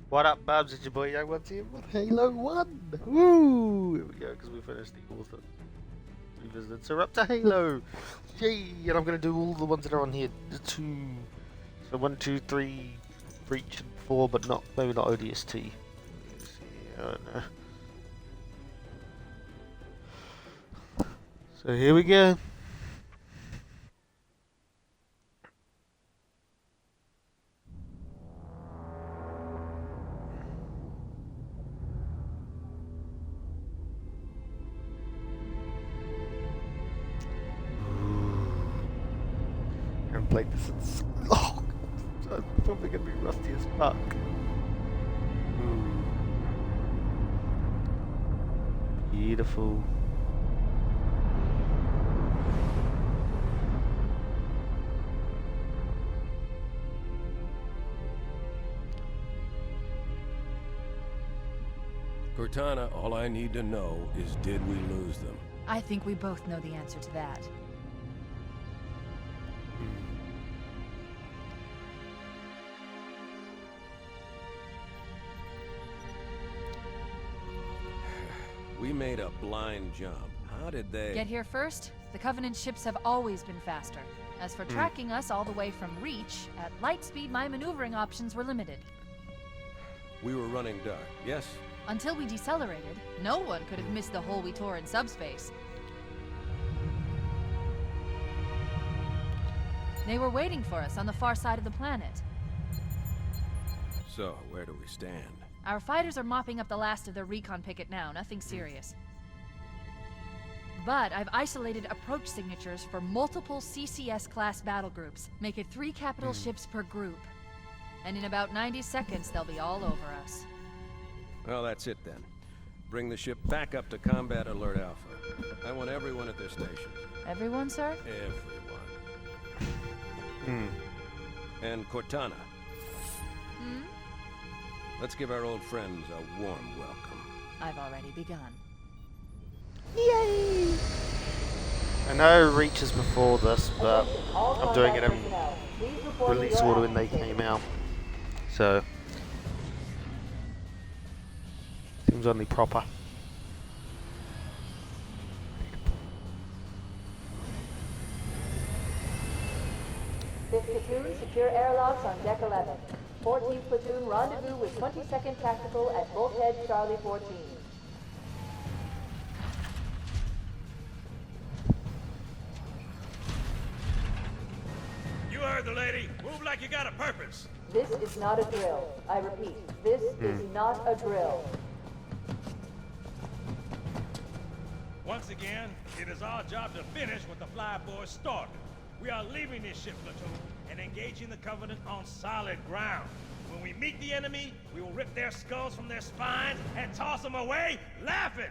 What up, Babs? It's your boy Young Ones here with Halo 1. Woo! Here we go, because we finished the author revisited. So we're up to Halo. Yay! And I'm going to do all the ones that are on here. The two. So 1, 2, 3, Breach, and 4, but not, maybe not ODST. Let's see. I don't know. So here we go. I haven't played this since. Oh, I'm probably gonna be rusty as fuck. Ooh. Beautiful. Cortana, all I need to know is, did we lose them? I think we both know the answer to that. We made a blind jump. How did they... Get here first? The Covenant ships have always been faster. As for tracking us all the way from Reach, at light speed my maneuvering options were limited. We were running dark, yes? Until we decelerated, no one could have missed the hole we tore in subspace. They were waiting for us on the far side of the planet. So, where do we stand? Our fighters are mopping up the last of their recon picket now, nothing serious. But I've isolated approach signatures for multiple CCS-class battle groups. Make it 3 capital ships per group. And in about 90 seconds, they'll be all over us. Well, that's it then. Bring the ship back up to Combat Alert Alpha. I want everyone at their stations. Everyone, sir? Everyone. And Cortana. Let's give our old friends a warm welcome. I've already begun. Yay! I know Reach is before this, but I'm doing it in release order when they came out. So, seems only proper. Fifth platoon, secure airlocks on deck 11. 14th platoon, rendezvous with 22nd Tactical at Bulkhead Charlie 14. You heard the lady. Move like you got a purpose. This is not a drill. I repeat, this is not a drill. Once again, it is our job to finish what the flyboys started. We are leaving this ship platoon and engaging the Covenant on solid ground. When we meet the enemy, we will rip their skulls from their spines and toss them away, laughing.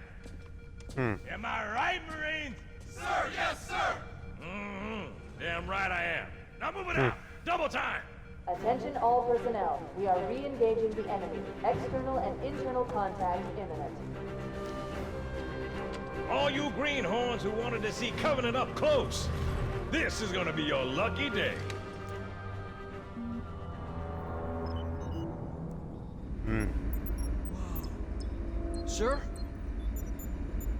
Am I right, Marines? Sir, yes, sir. Damn right I am. Now move it out. Double time. Attention all personnel. We are re-engaging the enemy. External and internal contact imminent. All you greenhorns who wanted to see Covenant up close, this is gonna be your lucky day. Sir?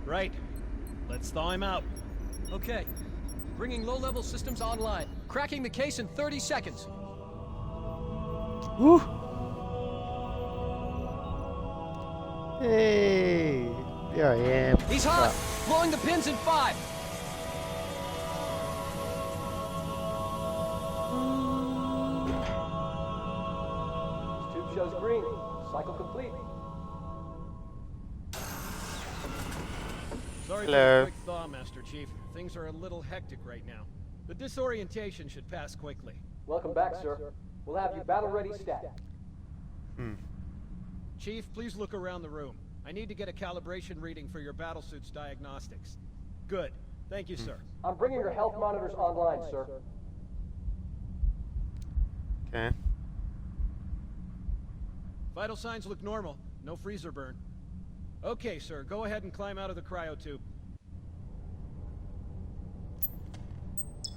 Right. Let's thaw him out. Okay. Bringing low-level systems online. Cracking the case in 30 seconds. Woo! Hey! There I am. He's hot! Blowing the pins in 5! Tube shows green. Cycle complete. Sorry Hello. for the quick thaw, Master Chief. Things are a little hectic right now. The disorientation should pass quickly. Welcome back, sir. We'll have you battle-ready stat. Chief, please look around the room. I need to get a calibration reading for your battlesuit's diagnostics. Good. Thank you, sir. I'm bringing your health monitors online, sir. Okay. Vital signs look normal. No freezer burn. Okay, sir. Go ahead and climb out of the cryotube.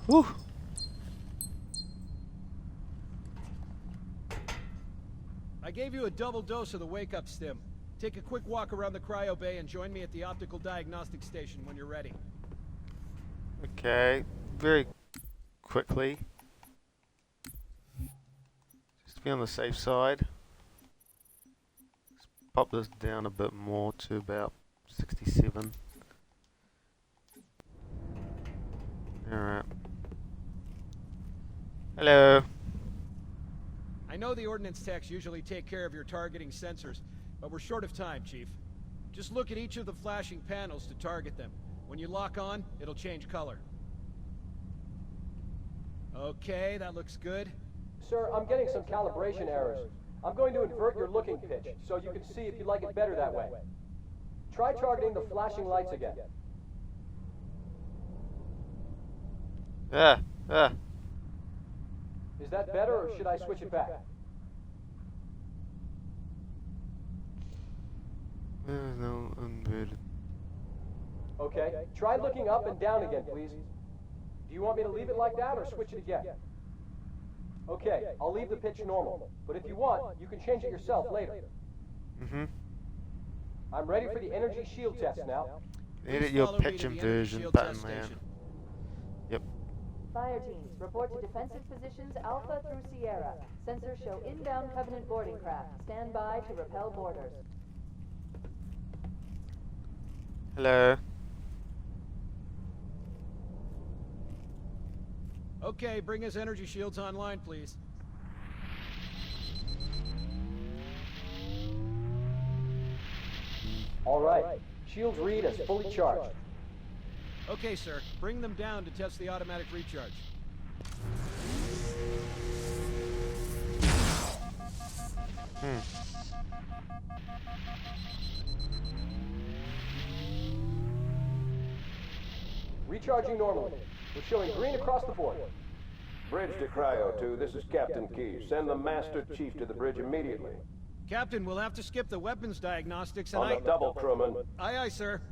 Whew. I I gave you a double dose of the wake-up stim. Take a quick walk around the cryo bay and join me at the optical diagnostic station when you're ready. Okay, very quickly. Just to be on the safe side. Let's pop this down a bit more to about 67. Alright. Hello. I know the ordnance techs usually take care of your targeting sensors, but we're short of time, Chief. Just look at each of the flashing panels to target them. When you lock on, it'll change color. Okay, that looks good. Sir, I'm getting some calibration errors. I'm going to invert your looking pitch, so you can see if you like it better that way. Try targeting the flashing lights again. Is that better, or should I switch it back? There's no inverted. Okay, try looking up and down again, please. Do you want me to leave it like that, or switch it again? Okay, I'll leave the pitch normal, but if you want, you can change it yourself later. I'm ready for the energy shield test now. Edit your pitch inversion button there. Yep. Fire teams, report to defensive positions Alpha through Sierra. Sensors show inbound Covenant boarding craft. Stand by to repel boarders. Hello. Okay, bring his energy shields online, please. All right, shields read as fully charged. Okay, sir. Bring them down to test the automatic recharge. Recharging normally. We're showing green across the board. Bridge to Cryo 2, this is Captain Key. Send the Master Chief to the bridge immediately. Captain, we'll have to skip the weapons diagnostics and On the double, crewman. Aye, aye, sir.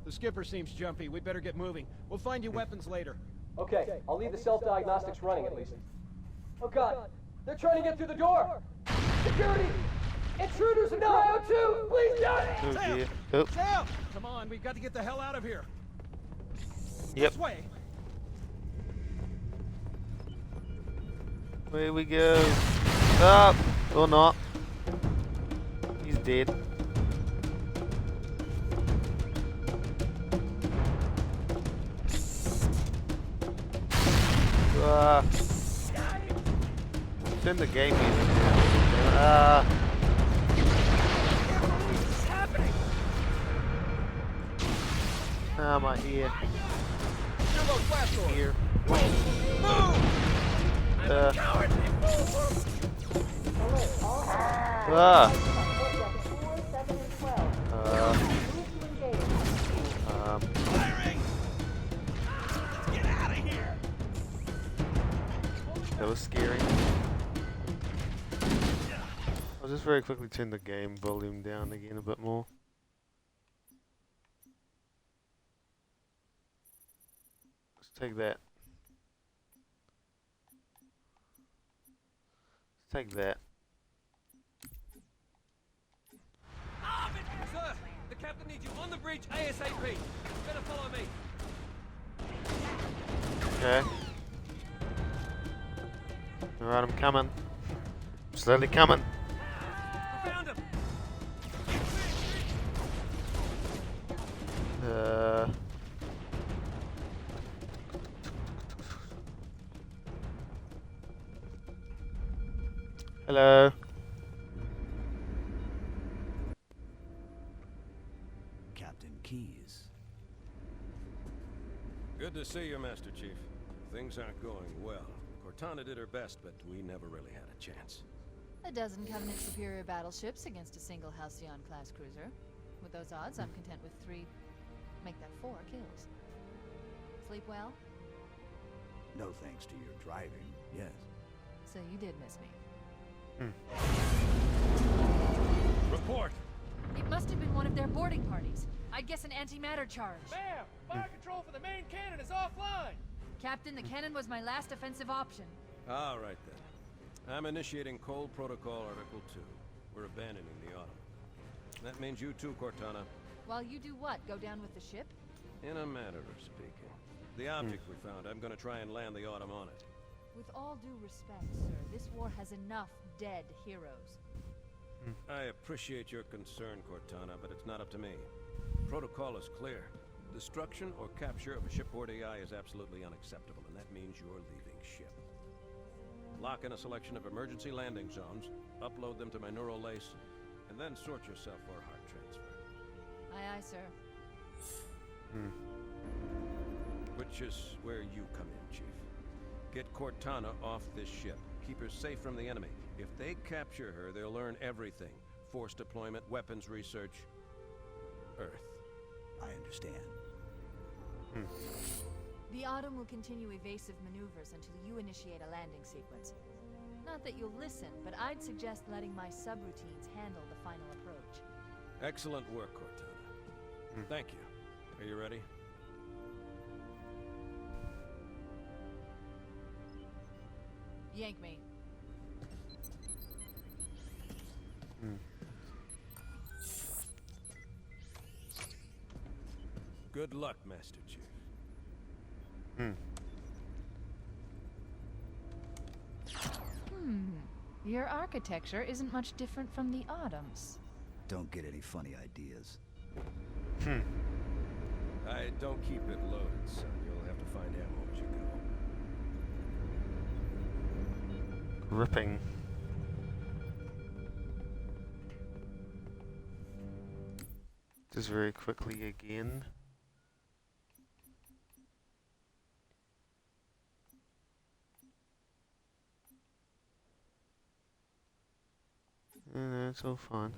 The skipper seems jumpy. We'd better get moving. We'll find you weapons later. Okay, I'll leave the self-diagnostics running at least. Oh God, they're trying to get through the door! Security! Intruders in Cryo 2! Please, Johnny! Oh Sam! dear. Oh. Sam! Come on, we've got to get the hell out of here. Yep. This way. Where we go? Up or not? He's dead. Turn the game music down. My ear. Here. Alert, all 4, 7, and 12. Move to engage. Firing! Get out of here! That was scary. I'll just very quickly turn the game volume down again a bit more. Let's take that. Let's take that. Sir, the captain needs you on the bridge ASAP. Better follow me. Okay. Alright, I'm coming. I'm slowly coming. We found him. Hello. Captain Keyes. Good to see you, Master Chief. Things aren't going well. Cortana did her best, but we never really had a chance. A dozen Covenant superior battleships against a single Halcyon-class cruiser. With those odds, I'm content with 3, make that 4 kills. Sleep well? No thanks to your driving, yes. So you did miss me. Report! It must have been one of their boarding parties. I'd guess an antimatter charge. Ma'am, fire control for the main cannon is offline. Captain, the cannon was my last offensive option. All right, then. I'm initiating Cold Protocol Article 2. We're abandoning the Autumn. That means you too, Cortana. While you do what? Go down with the ship? In a matter of speaking. The object we found, I'm gonna try and land the Autumn on it. With all due respect, sir, this war has enough dead heroes. I appreciate your concern, Cortana, but it's not up to me. Protocol is clear. Destruction or capture of a shipboard AI is absolutely unacceptable, and that means you're leaving ship. Lock in a selection of emergency landing zones, upload them to my neural lace, and then sort yourself for a heart transfer. Aye, aye, sir. Which is where you come in, Chief. Get Cortana off this ship. Keep her safe from the enemy. If they capture her, they'll learn everything. Force deployment, weapons research, Earth. I understand. The Autumn will continue evasive maneuvers until you initiate a landing sequence. Not that you'll listen, but I'd suggest letting my subroutines handle the final approach. Excellent work, Cortana. Thank you. Are you ready? Yank me. Good luck, Master Chief. Your architecture isn't much different from the Autumn's. Don't get any funny ideas. I don't keep it loaded, son. You'll have to find ammo as you go. Gripping. Just very quickly again. No, it's all fine.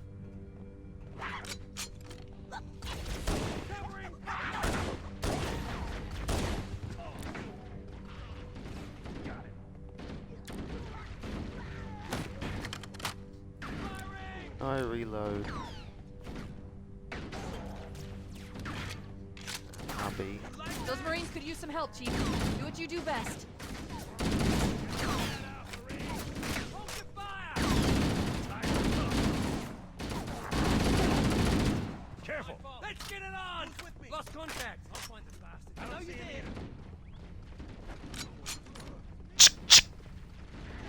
I reload. RB. Those Marines could use some help, Chief. Do what you do best. Careful! Let's get it on! Lost contact! I'll find the bastard. I know you did!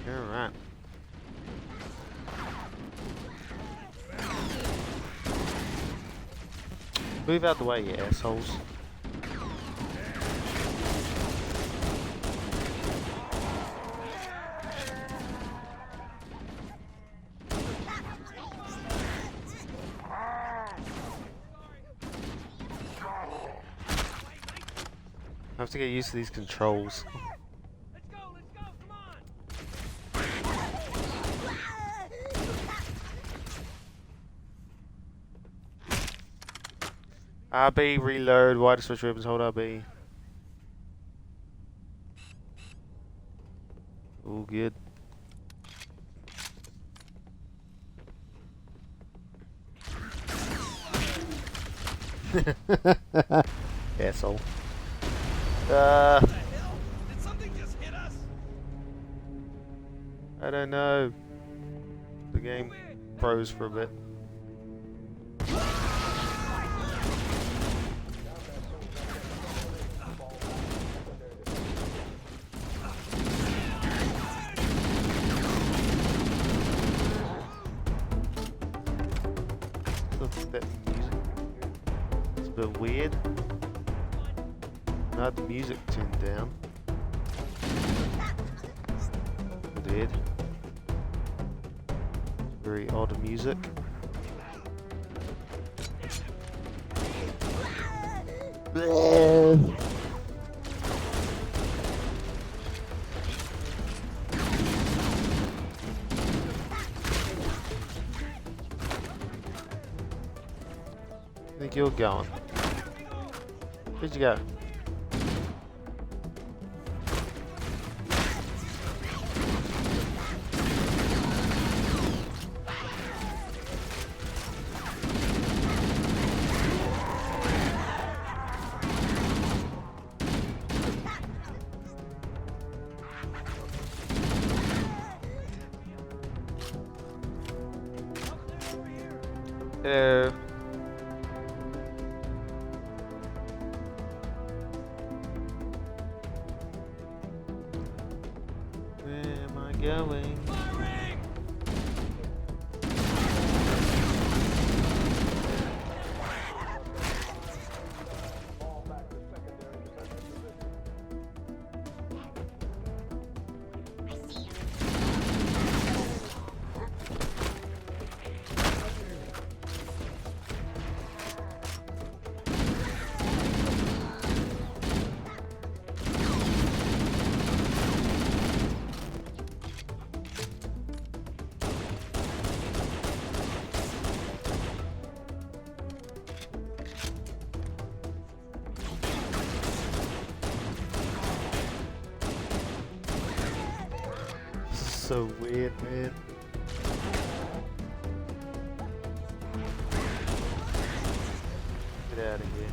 Alright. Move out the way, you assholes. I have to get used to these controls. Let's go, come on! RB, reload, wide switch weapons, hold RB. All good. Asshole. What the hell? Did something just hit us? I don't know. The game froze for a bit. What's that music? It's a bit weird. Not the music tuned down. Dead. Very odd music. I think you're going. Where'd you go? Hello. Where am I going? So weird, man. Get out of here.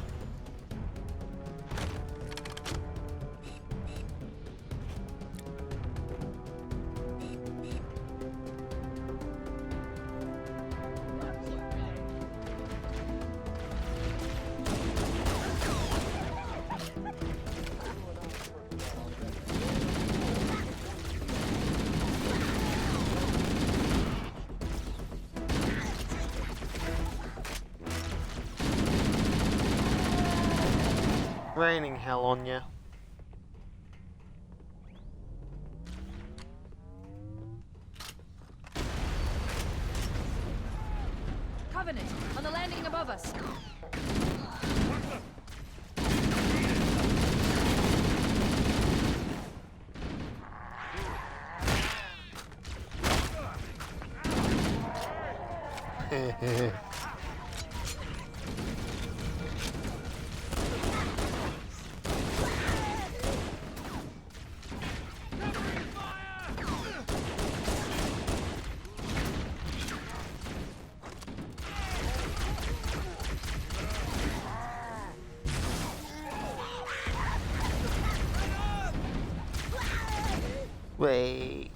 Raining hell on ya. Covenant, on the landing above us. Wait.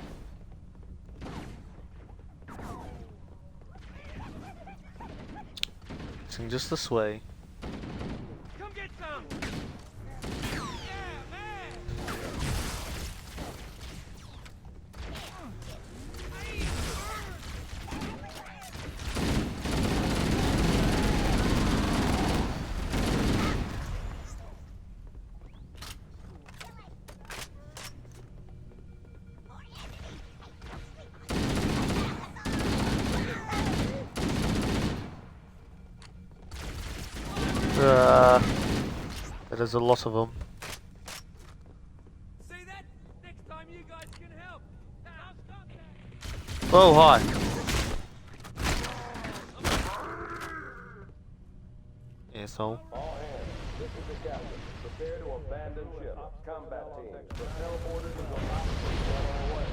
Sing just this way. Come get some! There's a lot of them. See that? Next time you guys can help. Oh, hi. Asshole. All hands, this is the captain. Prepare to abandon ship. Combat teams, propel boarders into operations on our way.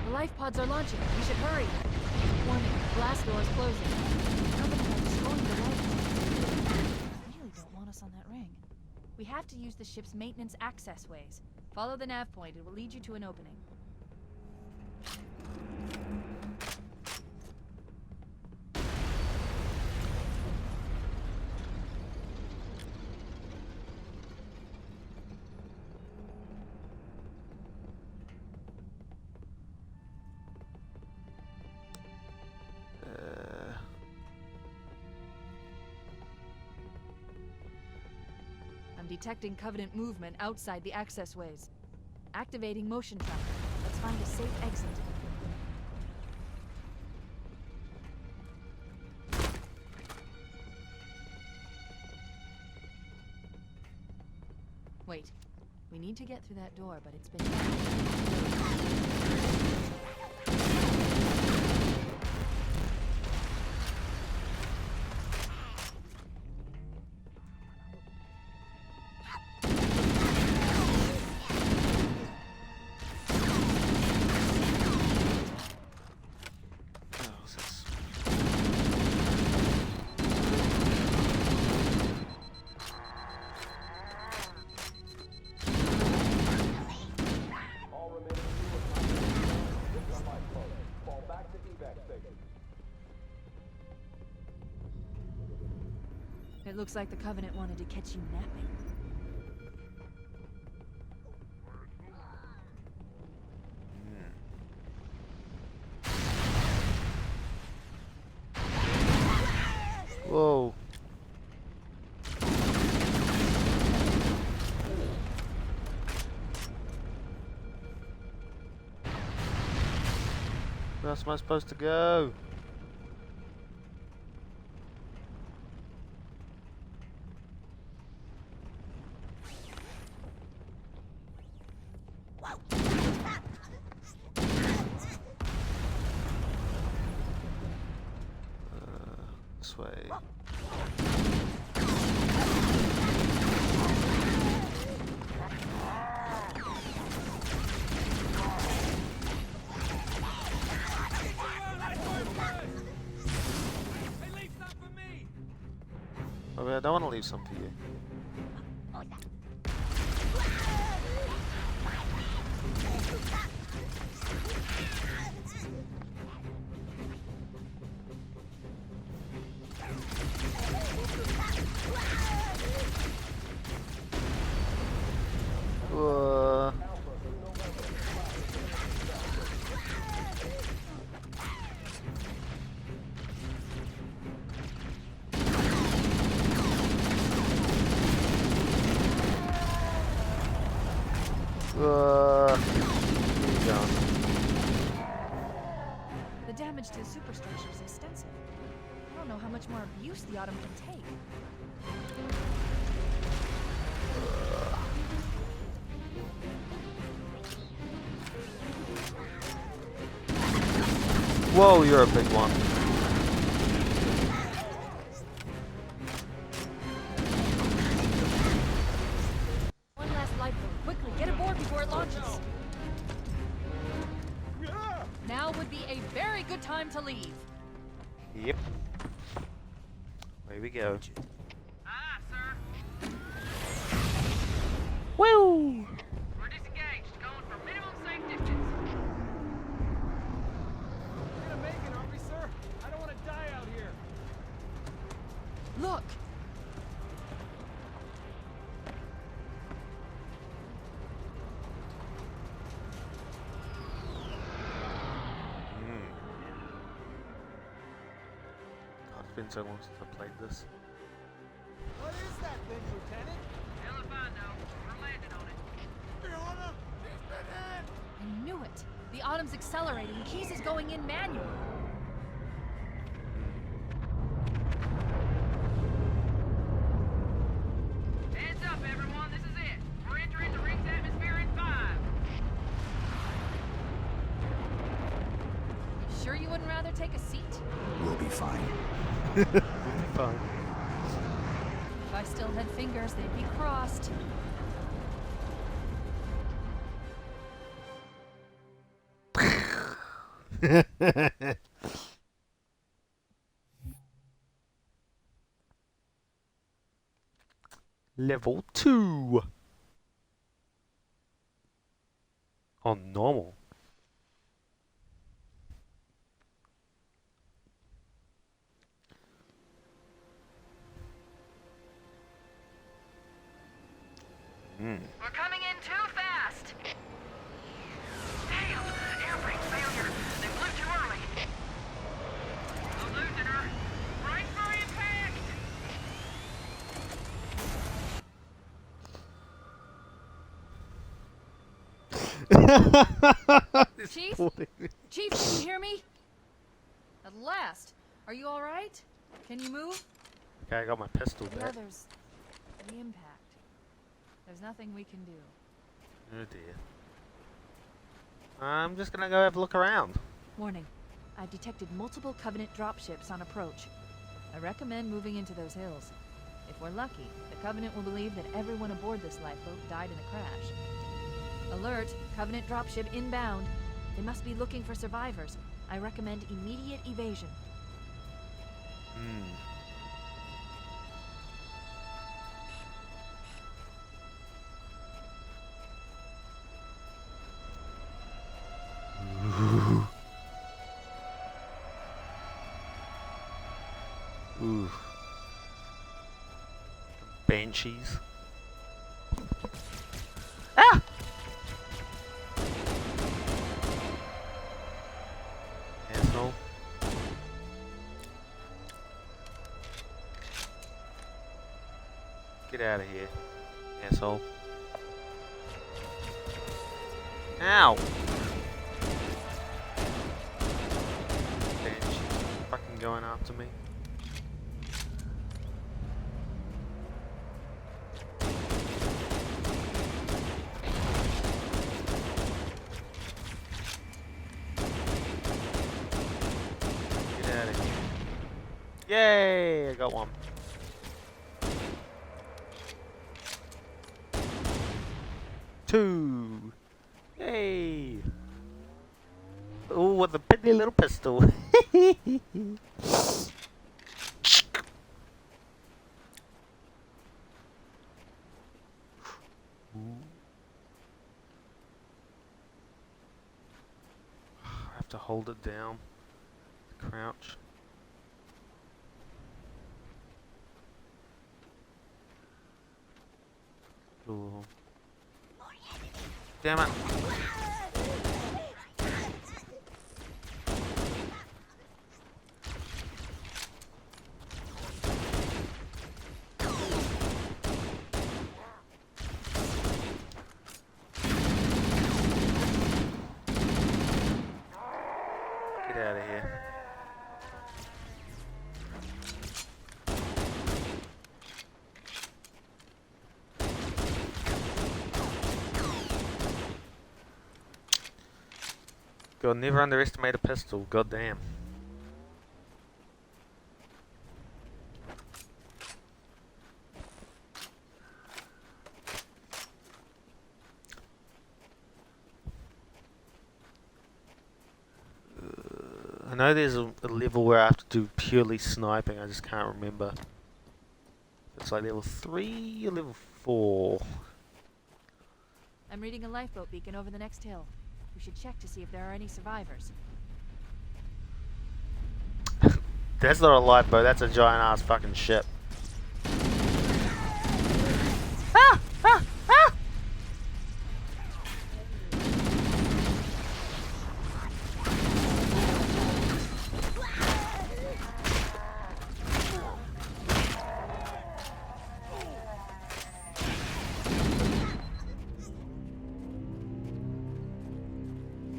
The life pods are launching. We should hurry. Warning, blast door is closing. Covenant are destroying the life pods. They really don't want us on that ring. We have to use the ship's maintenance access ways. Follow the nav point. It will lead you to an opening. I'm detecting Covenant movement outside the access ways. Activating motion tracker. Let's find a safe exit. Wait. We need to get through that door, but it's been... It looks like the Covenant wanted to catch you napping. Whoa. Where else am I supposed to go? This way. Oh, I don't want to leave some for you. The damage to the superstructure is extensive. I don't know how much more abuse the Autumn can take. Whoa, you're a big one. One last lifeboat. Quickly, get aboard before it launches. Now would be a very good time to leave. Yep. Here we go. Aye, sir. Woo! We're disengaged, going for minimum safe distance. We're gonna make it, aren't we, sir? I don't want to die out here. Look! It's been so long since I played this. What is that thing, Lieutenant? Hell if I know. We're landing on it. I knew it! The Autumn's accelerating. Keys is going in manual. Heads up, everyone. This is it. We're entering the ring's atmosphere in 5. Sure you wouldn't rather take a seat? We'll be fine. We'll be fine. If I still had fingers, they'd be crossed. Level 2 on normal. We're coming in too fast. Damn! Air brake failure. They blew too early. I'm losing her. Brace for impact. Chief? Chief, can you hear me? At last. Are you alright? Can you move? Okay, I got my pistol Yeah, back. there's the impact. There's nothing we can do. Oh dear. I'm just gonna go have a look around. Warning. I've detected multiple Covenant dropships on approach. I recommend moving into those hills. If we're lucky, the Covenant will believe that everyone aboard this lifeboat died in a crash. Alert! Covenant dropship inbound. They must be looking for survivors. I recommend immediate evasion. Ooh. banshees. Ah! Asshole. Get out of here, asshole. Ow! Banshee fucking going after me. Get out of here. Yay! I got one. Two. Yay! Oh, with a piddly little pistol. I have to hold it down. Crouch. Ooh. Damn it. Get out of here. God, never underestimate a pistol. God damn. I know there's a level where I have to do purely sniping. I just can't remember. It's like level 3 or level 4. I'm reading a lifeboat beacon over the next hill. We should check to see if there are any survivors. That's not a lifeboat, that's a giant ass fucking ship. Ah! Ah! Ah!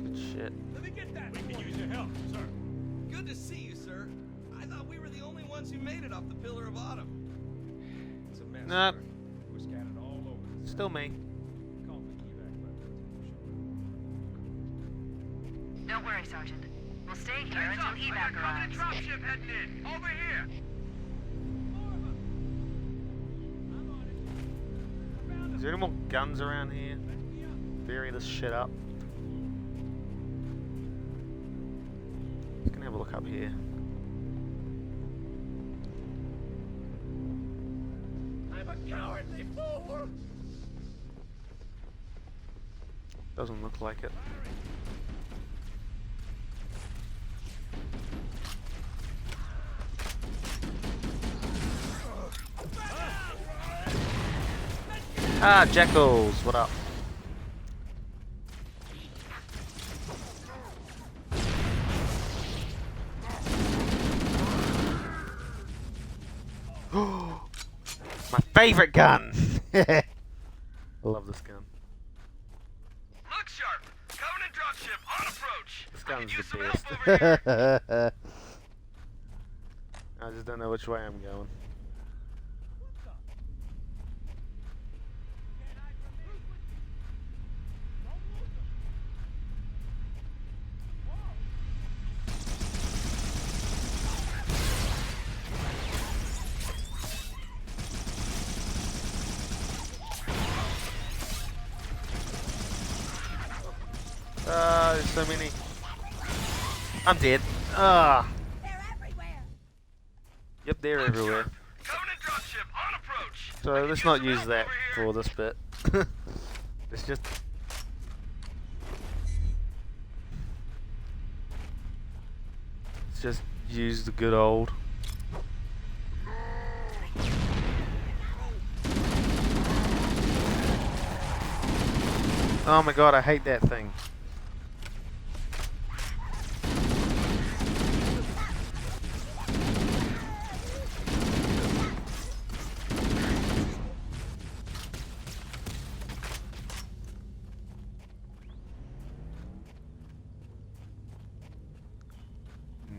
Good shit. Let me get that. We can use your help, sir. Good to see you, sir. I thought we were the only ones who made it off the Pillar of Autumn. It's a mess. Nope. Sir. We're scattered all over. Still me. Call me evac button. Don't worry, Sergeant. We'll stay here until evac arrives. Dropship heading in. Over here. Is there any more guns around here? Bury this shit up. Just gonna have a look up here. I'm a cowardly fool. Doesn't look like it. Ah, jackals, what up? My favorite gun! I love this gun. Look sharp. Covenant dropship on approach. This I could gun's use some the help over here. best. I just don't know which way I'm going. There's so many. I'm dead. Ah. They're everywhere. Yep, they're everywhere. Covenant dropship on approach. So let's not use that for this bit. Let's just. Let's just use the good old. Oh my god, I hate that thing.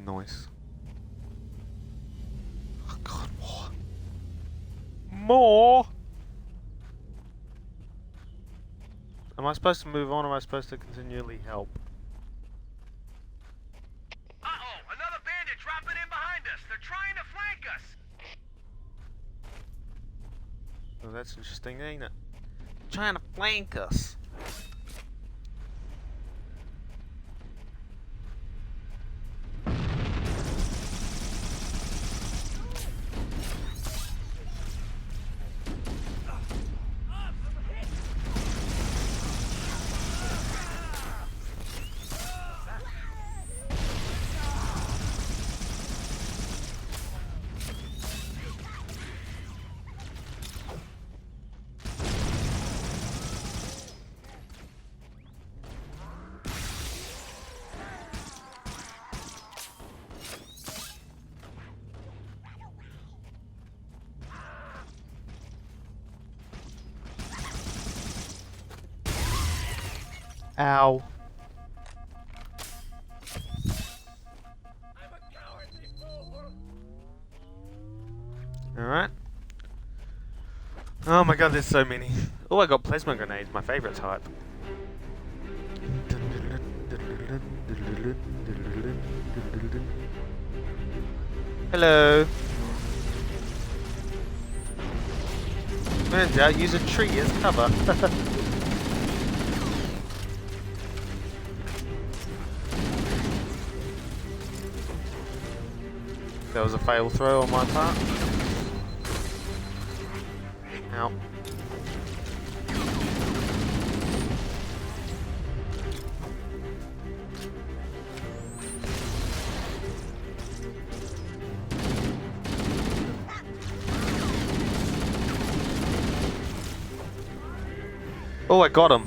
Nice. Oh god, more. More? Am I supposed to move on or am I supposed to continually help? Uh-oh, another bandit dropping in behind us. They're trying to flank us. Oh, that's interesting, ain't it? Trying to flank us. Ow. Alright. Oh my god, there's so many. Oh, I got plasma grenades, my favourite type. Hello. Turns out use a tree as cover. That was a fail throw on my part. Ow. Oh, I got him.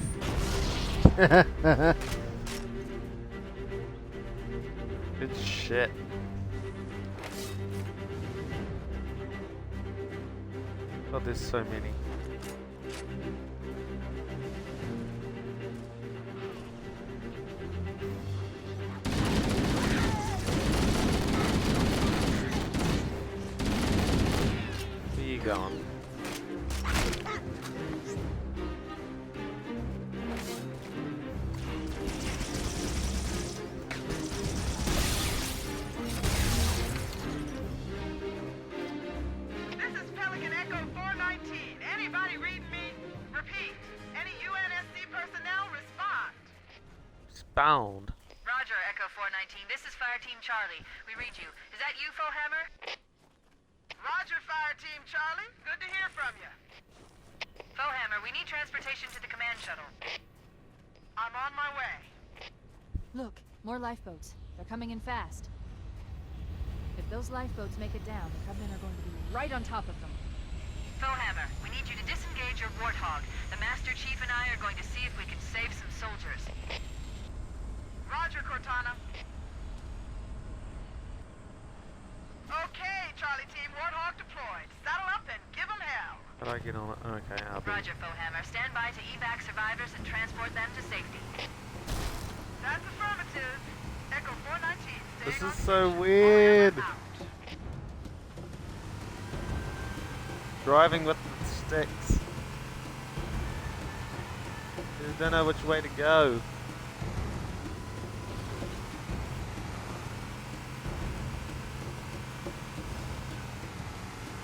Good shit. God, there's so many. Where you going? This is Pelican Echo 419. Anybody reading me? Repeat. Any UNSC personnel respond. Spawned. Roger, Echo 419. This is Fire Team Charlie. We read you. Is that you, Hammer? Roger, Fire Team Charlie. Good to hear from you. Hammer, we need transportation to the command shuttle. I'm on my way. Look, more lifeboats. They're coming in fast. If those lifeboats make it down, the Covenant are going to be right on top of them. Hammer, we need you to disengage your Warthog. The Master Chief and I are going to see if we can save some soldiers. Roger, Cortana. Okay, Charlie Team, Warthog deployed. Saddle up and give them hell. How do I get on it? Okay, I'll be... Roger, Hammer. Stand by to evac survivors and transport them to safety. That's affirmative. Echo 419. This staying is on so station. weird. Out. Driving with the sticks. I don't know which way to go.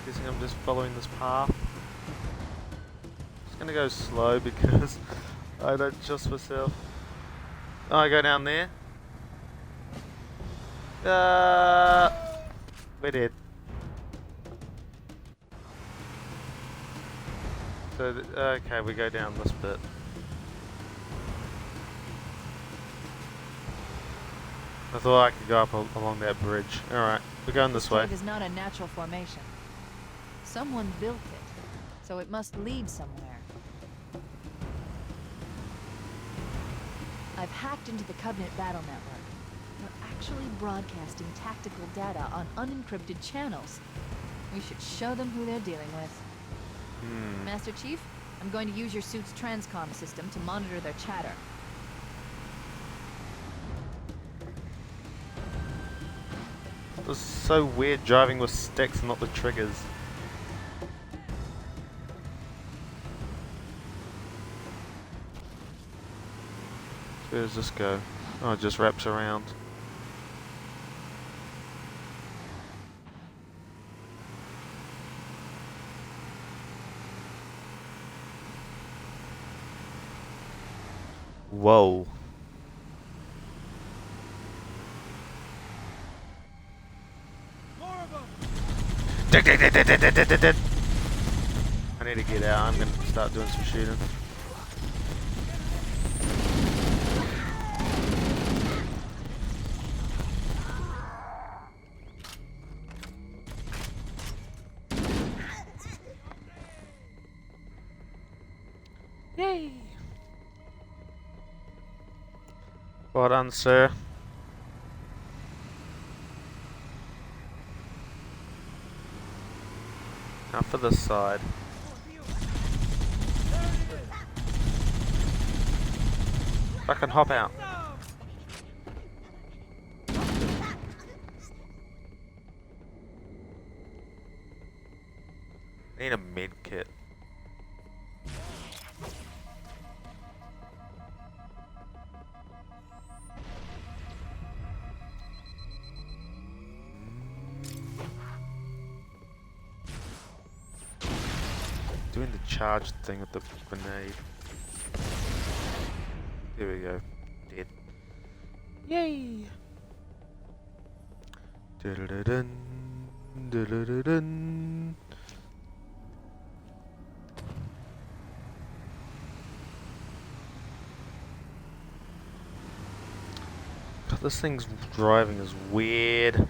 Guessing I'm just following this path. Just gonna go slow because I don't trust myself. Oh, I go down there. We're dead. So, okay, we go down this bit. I thought I could go up along that bridge. Alright, we're going this way. Cave is not a natural formation. Someone built it, so it must lead somewhere. I've hacked into the Covenant battle network. They're actually broadcasting tactical data on unencrypted channels. We should show them who they're dealing with. Master Chief, I'm going to use your suit's transcom system to monitor their chatter. It was so weird driving with sticks and not the triggers. Where does this go? Oh, it just wraps around. Whoa. I need to get out. I'm gonna start doing some shooting. Yay! Well done, sir. Now for this side. I can hop out. Need a med kit. Doing the charge thing with the grenade. There we go. Dead. Yay! Dun-dun-dun, dun-dun-dun. God, this thing's driving is weird. There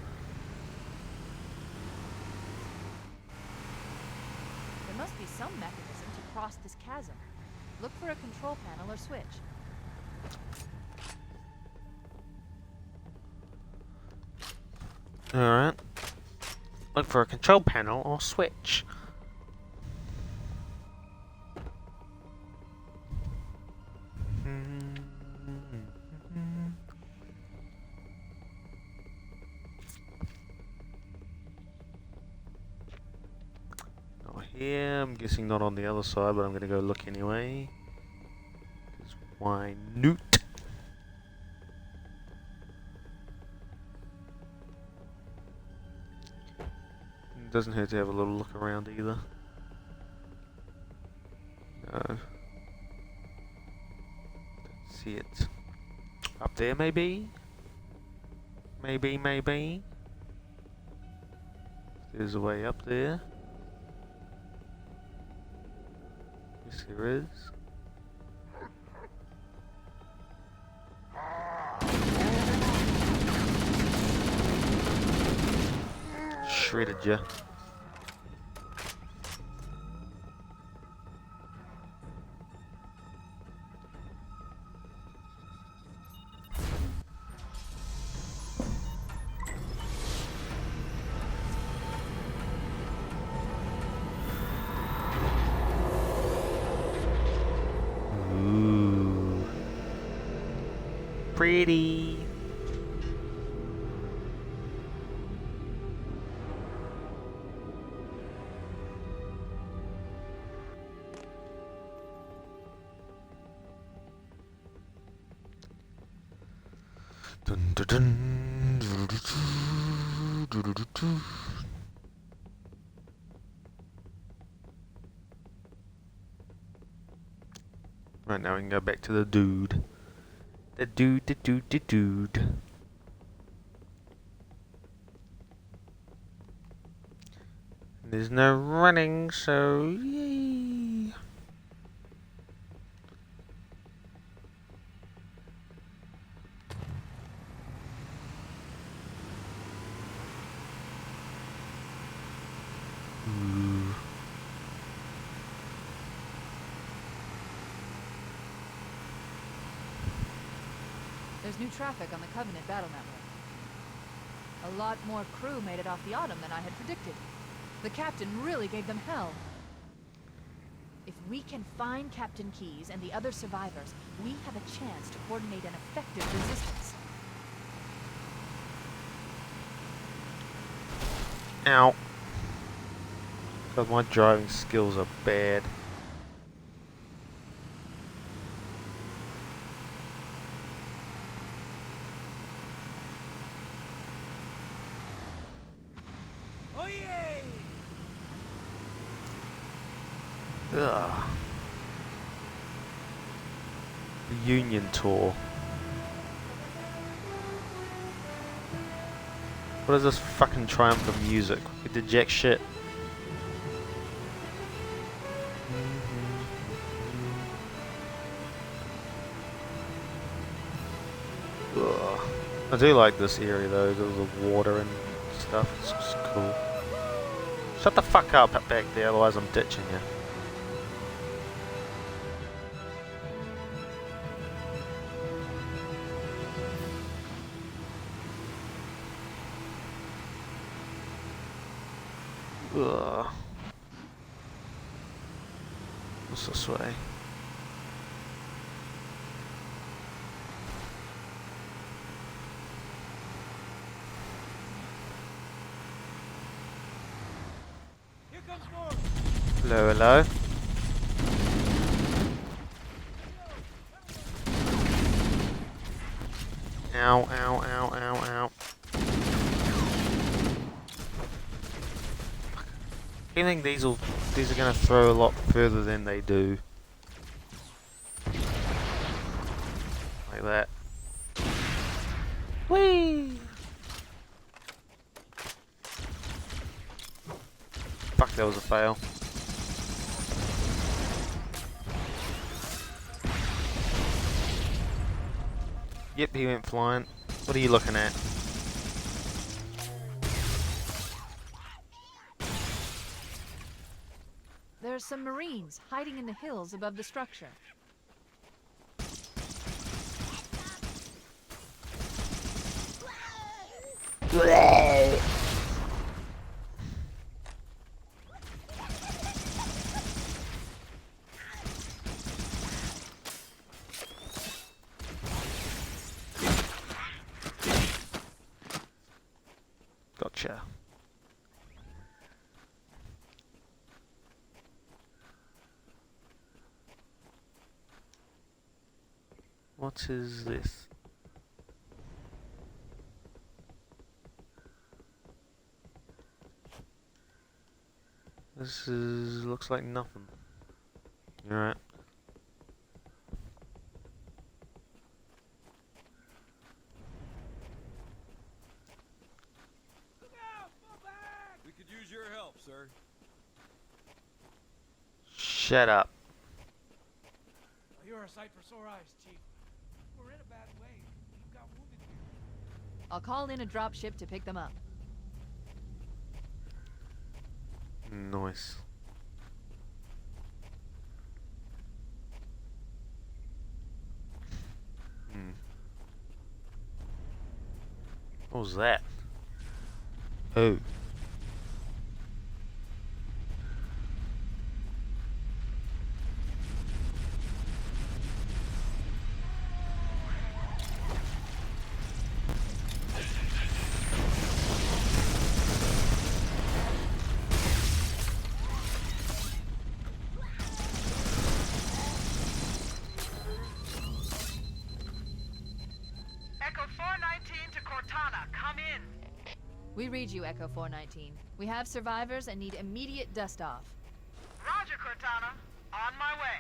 must be some mechanism to cross this chasm. Look for a control panel or switch. Alright. Look for a control panel or switch. Not here. I'm guessing not on the other side, but I'm gonna go look anyway. 'Cause why not? Doesn't hurt to have a little look around either. No. Don't see it. Up there maybe? Maybe. There's a way up there. Yes there is. Shredded ya. Ooh. Pretty. Dun, dun, dun, doo-doo-doo-doo. Right, now we can go back to the dude. The dude. There's no running, so yay. Ooh. There's new traffic on the Covenant battle network. A lot more crew made it off the Autumn than I had predicted. The captain really gave them hell. If we can find Captain Keyes and the other survivors, we have a chance to coordinate an effective resistance. Ow. God, my driving skills are bad. Oh yay! Ugh. The Union Tour. What is this fucking triumph of music? We did jack shit. Ugh. I do like this area though, the water and stuff. It's just cool. Shut the fuck up back there, otherwise I'm ditching you. Ugh. What's this way? Here comes more! Hello, hello. Ow, ow, ow, ow, ow. I think these are gonna throw a lot further than they do. Like that. Whee! Fuck, that was a fail. Yep, he went flying. What are you looking at? There are some Marines hiding in the hills above the structure. Gotcha. What is this? This looks like nothing. Alright. Look out! Fall back! We could use your help, sir. Shut up. You're a sight for sore eyes, Chief. We're in a bad way. We've got wounded here. I'll call in a dropship to pick them up. Nice. What was that? Oh. Echo 419 to Cortana, come in. We read you, Echo 419. We have survivors and need immediate dust-off. Roger, Cortana. On my way.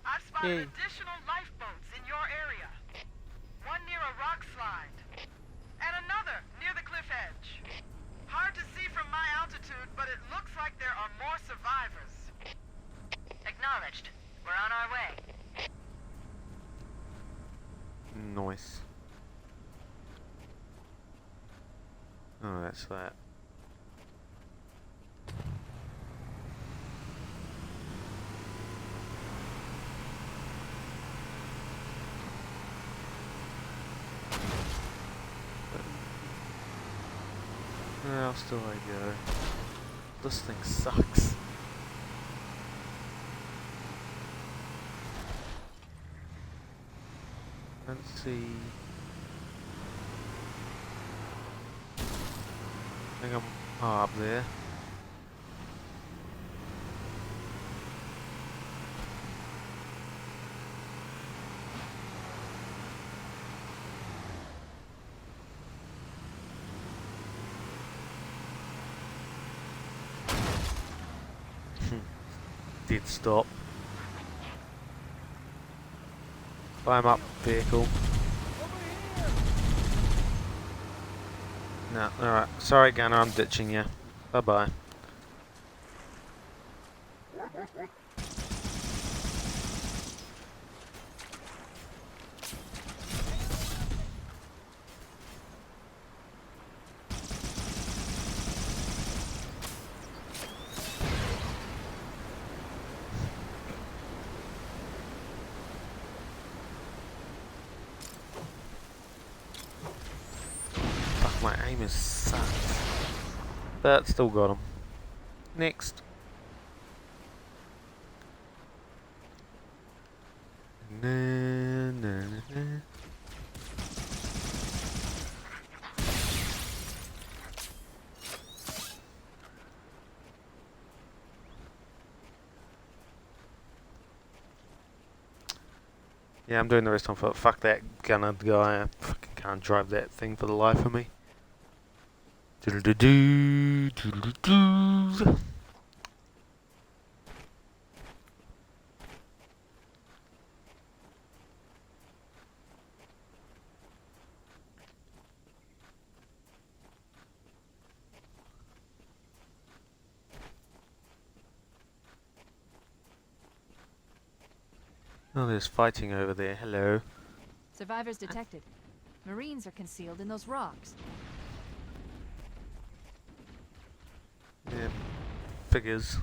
I've Yay. spotted additional lifeboats in your area. One near a rock slide. And another near the cliff edge. Hard to see from my altitude, but it looks like there are more survivors. Acknowledged. We're on our way. Nice. Oh, that's that. Where else do I go? This thing sucks. Let's see. I think I'm up there. Did stop. Climb up vehicle. No, alright. Sorry, Gunner, I'm ditching you. Bye bye. My aim is sucked. But still got him. Next. Na, na, na. Yeah, I'm doing the rest on foot. Fuck that gunner guy. I fucking can't drive that thing for the life of me. Doodle-doo-doo, doodle-doo. Oh, there's fighting over there. Hello. Survivors detected. Marines are concealed in those rocks. Yeah, figures.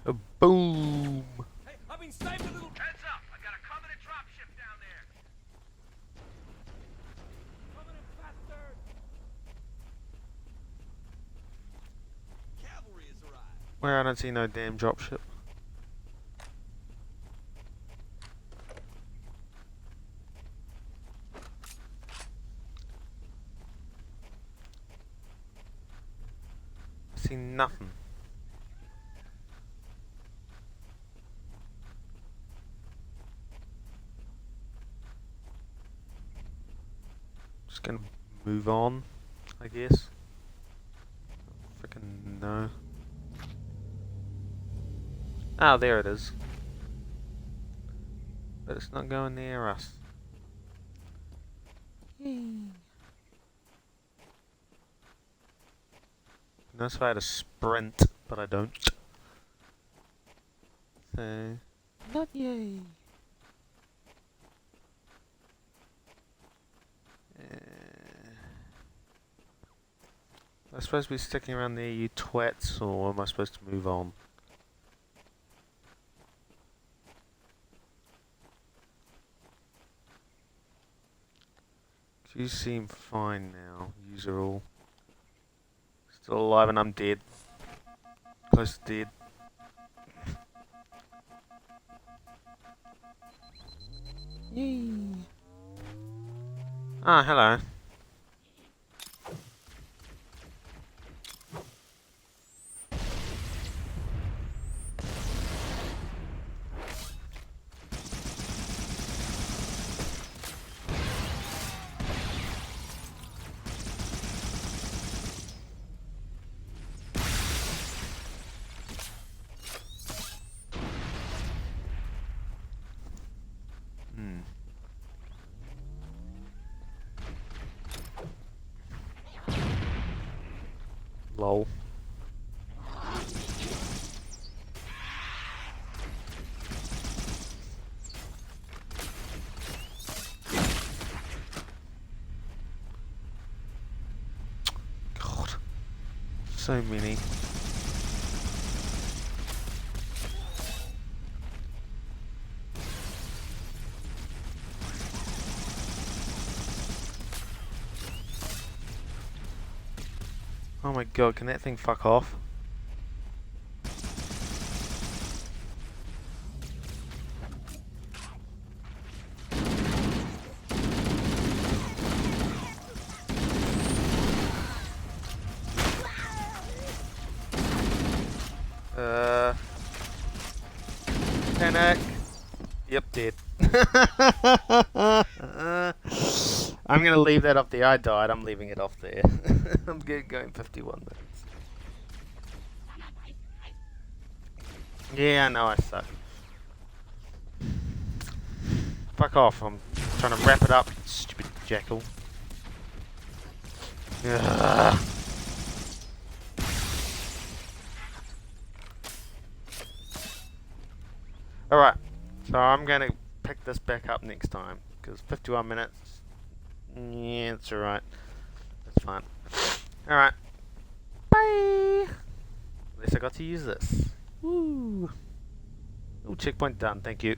A boom! Hey, I've been saved a little. Heads up! I got a Covenant dropship down there. Covenant faster! Cavalry has arrived. Where I don't see no damn dropship. I see nothing. Just gonna move on, I guess. Frickin' no. Ah, there it is. But it's not going near us. Notice if I had a sprint, but I don't. So, not yay. Am I supposed to be sticking around there, you twats, or am I supposed to move on? You seem fine now. Yous are all still alive and I'm dead. Close to dead. Yay. Ah, hello. Lol. So many. Oh my god, can that thing fuck off? Panic. Yep, dead. I'm gonna leave that up there. I died. I'm leaving it off there. I'm going 51 minutes. Yeah, I know I suck. Fuck off. I'm trying to wrap it up, stupid jackal. Ugh. Alright, so I'm going to pick this back up next time, because 51 minutes, yeah, it's alright, that's fine. Alright, bye! At least I got to use this. Woo! Ooh, checkpoint done, thank you.